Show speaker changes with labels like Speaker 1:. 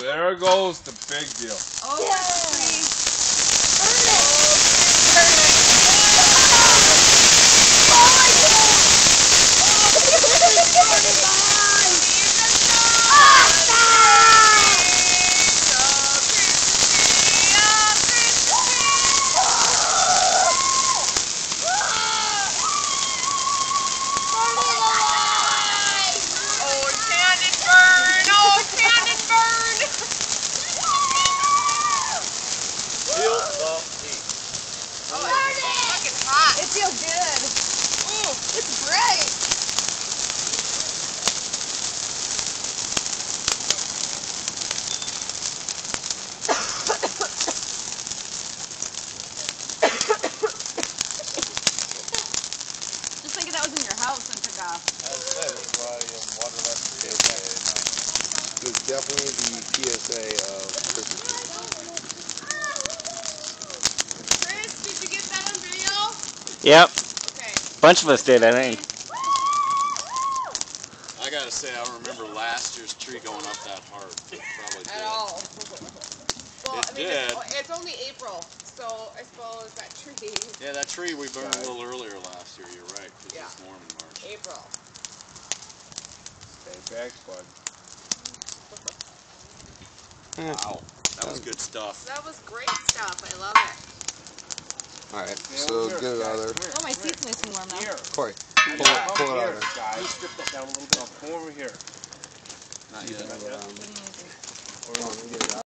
Speaker 1: There goes the big deal.
Speaker 2: Oh, yeah.
Speaker 3: Burn it!
Speaker 2: Burn it.
Speaker 3: Oh my God! Burn it on!
Speaker 2: It feels good. Ooh, it's bright. Just think that was in your house and took off.
Speaker 4: It was definitely the PSA of Christmas tree.
Speaker 2: Chris, did you get that on video?
Speaker 5: Yep.
Speaker 2: Okay.
Speaker 5: Bunch of us did, I think.
Speaker 6: I gotta say, I don't remember last year's tree going up that hard. It probably did.
Speaker 2: At all. Well,
Speaker 6: It did.
Speaker 2: It's only April, so I suppose that tree.
Speaker 6: Yeah, that tree we burned a little earlier last year. You're right, because
Speaker 2: Yeah.
Speaker 6: it's warm in March.
Speaker 2: April.
Speaker 1: Hey, thanks, bud.
Speaker 6: Wow, that was good stuff.
Speaker 2: That was great stuff. I love it.
Speaker 4: Alright, so get it out of there.
Speaker 2: Oh, my seat's nice and warm now.
Speaker 1: Here.
Speaker 4: Corey, pull it out of there.
Speaker 1: Guys. Strip that down a little bit. Come over here.
Speaker 6: Not yet.
Speaker 4: Come on, get it out.